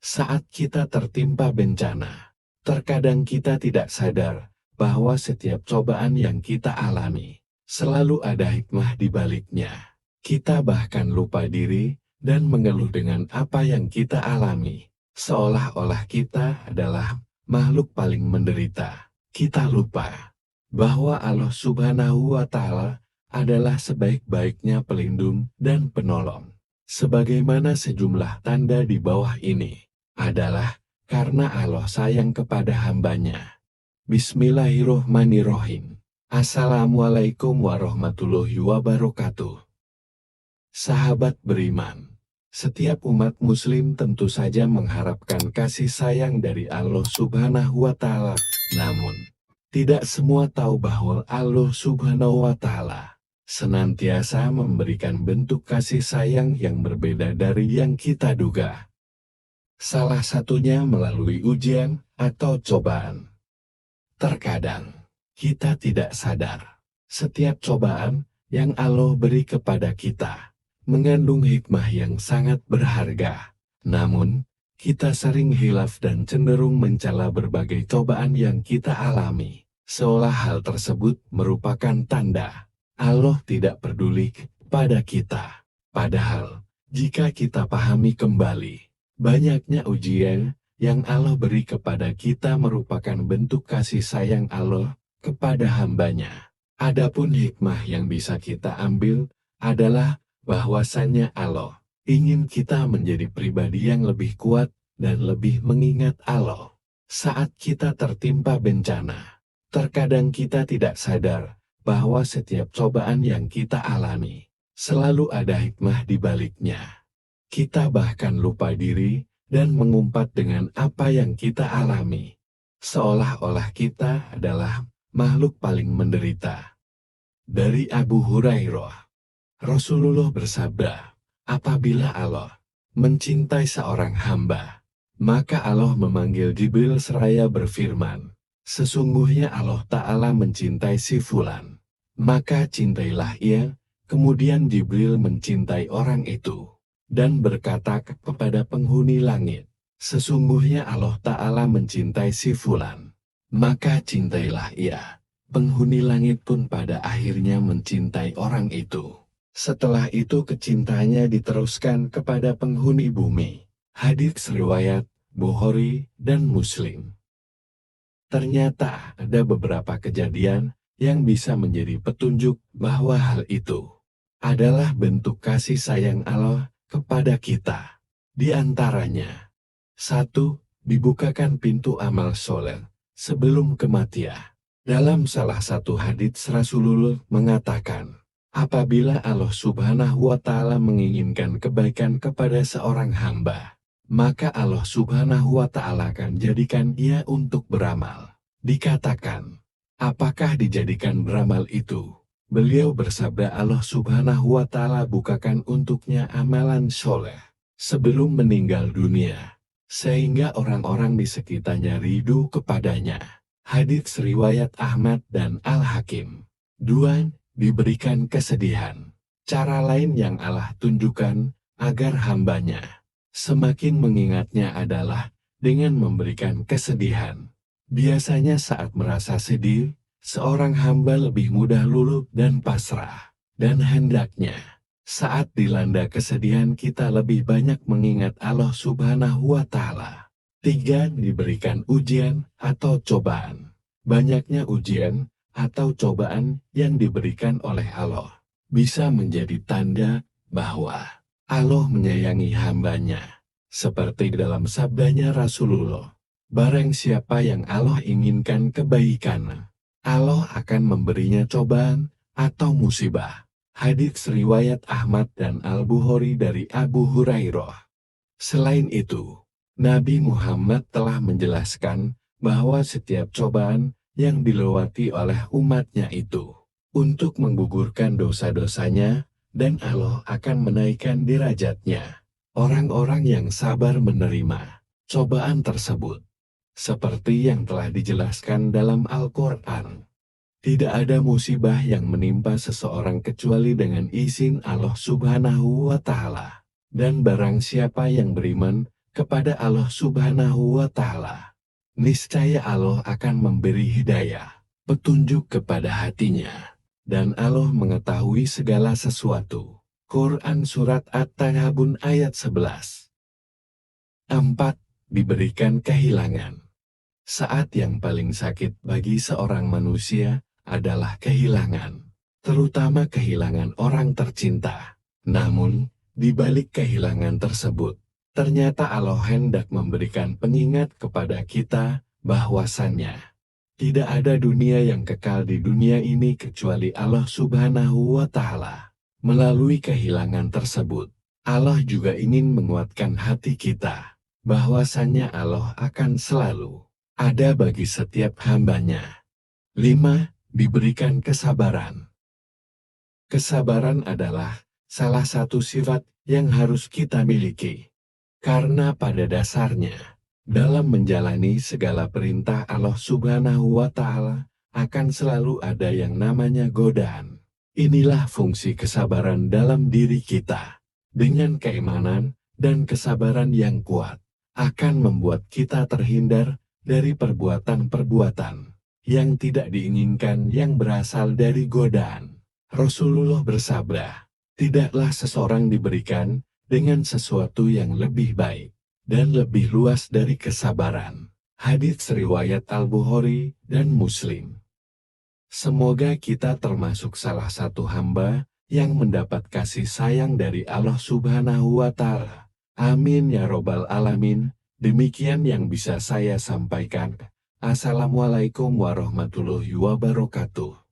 Saat kita tertimpa bencana, terkadang kita tidak sadar bahwa setiap cobaan yang kita alami selalu ada hikmah di baliknya. Kita bahkan lupa diri dan mengeluh dengan apa yang kita alami, seolah-olah kita adalah makhluk paling menderita. Kita lupa bahwa Allah Subhanahu wa Ta'ala adalah sebaik-baiknya pelindung dan penolong. Sebagaimana sejumlah tanda di bawah ini adalah karena Allah sayang kepada hambanya. Bismillahirrohmanirrohim. Assalamualaikum warahmatullahi wabarakatuh. Sahabat beriman, setiap umat muslim tentu saja mengharapkan kasih sayang dari Allah Subhanahu wa Ta'ala. Namun, tidak semua tahu bahwa Allah Subhanahu wa Ta'ala senantiasa memberikan bentuk kasih sayang yang berbeda dari yang kita duga. Salah satunya melalui ujian atau cobaan. Terkadang, kita tidak sadar, setiap cobaan yang Allah beri kepada kita mengandung hikmah yang sangat berharga. Namun, kita sering hilaf dan cenderung mencela berbagai cobaan yang kita alami, seolah hal tersebut merupakan tanda Allah tidak peduli pada kita. Padahal, jika kita pahami kembali, banyaknya ujian yang Allah beri kepada kita merupakan bentuk kasih sayang Allah kepada hambanya. Adapun hikmah yang bisa kita ambil adalah bahwasannya Allah ingin kita menjadi pribadi yang lebih kuat dan lebih mengingat Allah. Saat kita tertimpa bencana, terkadang kita tidak sadar bahwa setiap cobaan yang kita alami selalu ada hikmah di baliknya. Kita bahkan lupa diri dan mengumpat dengan apa yang kita alami, seolah-olah kita adalah makhluk paling menderita. Dari Abu Hurairah, Rasulullah bersabda, apabila Allah mencintai seorang hamba, maka Allah memanggil Jibril seraya berfirman, sesungguhnya Allah Ta'ala mencintai si Fulan, maka cintailah ia. Kemudian Jibril mencintai orang itu dan berkata kepada penghuni langit, sesungguhnya Allah Ta'ala mencintai si Fulan, maka cintailah ia. Penghuni langit pun pada akhirnya mencintai orang itu. Setelah itu kecintaannya diteruskan kepada penghuni bumi. Hadits riwayat Bukhari dan Muslim. Ternyata ada beberapa kejadian yang bisa menjadi petunjuk bahwa hal itu adalah bentuk kasih sayang Allah kepada kita. Di antaranya, 1. Dibukakan pintu amal soleh sebelum kematian. Dalam salah satu hadits Rasulullah mengatakan, apabila Allah Subhanahu wa Ta'ala menginginkan kebaikan kepada seorang hamba, maka Allah Subhanahu wa Ta'ala akan jadikan ia untuk beramal. Dikatakan, apakah dijadikan beramal itu? Beliau bersabda, Allah Subhanahu wa Ta'ala bukakan untuknya amalan soleh sebelum meninggal dunia, sehingga orang-orang di sekitarnya ridho kepadanya. Hadits riwayat Ahmad dan Al-Hakim. 2. Diberikan kesedihan. Cara lain yang Allah tunjukkan agar hambanya semakin mengingatnya adalah dengan memberikan kesedihan. Biasanya saat merasa sedih, seorang hamba lebih mudah luluh dan pasrah. Dan hendaknya, saat dilanda kesedihan kita lebih banyak mengingat Allah Subhanahu wa Ta'ala. 3. Diberikan ujian atau cobaan. Banyaknya ujian atau cobaan yang diberikan oleh Allah bisa menjadi tanda bahwa Allah menyayangi hambanya. Seperti dalam sabdanya Rasulullah, barang siapa yang Allah inginkan kebaikan, Allah akan memberinya cobaan atau musibah. Hadits riwayat Ahmad dan Al-Bukhari dari Abu Hurairah. Selain itu, Nabi Muhammad telah menjelaskan bahwa setiap cobaan yang dilewati oleh umatnya itu untuk menggugurkan dosa-dosanya, dan Allah akan menaikkan derajatnya orang-orang yang sabar menerima cobaan tersebut. Seperti yang telah dijelaskan dalam Al-Quran, tidak ada musibah yang menimpa seseorang kecuali dengan izin Allah Subhanahu wa Ta'ala. Dan barang siapa yang beriman kepada Allah Subhanahu wa Ta'ala. Niscaya Allah akan memberi hidayah, petunjuk kepada hatinya, dan Allah mengetahui segala sesuatu. Quran Surat At-Taghabun ayat 11. 4. Diberikan kehilangan. Saat yang paling sakit bagi seorang manusia adalah kehilangan, terutama kehilangan orang tercinta. Namun, di balik kehilangan tersebut, ternyata Allah hendak memberikan pengingat kepada kita bahwasannya tidak ada dunia yang kekal di dunia ini kecuali Allah Subhanahu wa Ta'ala. Melalui kehilangan tersebut, Allah juga ingin menguatkan hati kita bahwasannya Allah akan selalu ada bagi setiap hambanya. 5. Diberikan kesabaran. Kesabaran adalah salah satu sifat yang harus kita miliki. Karena pada dasarnya, dalam menjalani segala perintah Allah Subhanahu wa Ta'ala, akan selalu ada yang namanya godaan. Inilah fungsi kesabaran dalam diri kita. Dengan keimanan dan kesabaran yang kuat, akan membuat kita terhindar dari perbuatan-perbuatan yang tidak diinginkan yang berasal dari godaan. Rasulullah bersabda, tidaklah seseorang diberikan dengan sesuatu yang lebih baik dan lebih luas dari kesabaran. Hadits riwayat Al-Bukhari dan Muslim. Semoga kita termasuk salah satu hamba yang mendapat kasih sayang dari Allah Subhanahu wa Ta'ala. Amin ya robbal alamin. Demikian yang bisa saya sampaikan. Assalamualaikum warahmatullahi wabarakatuh.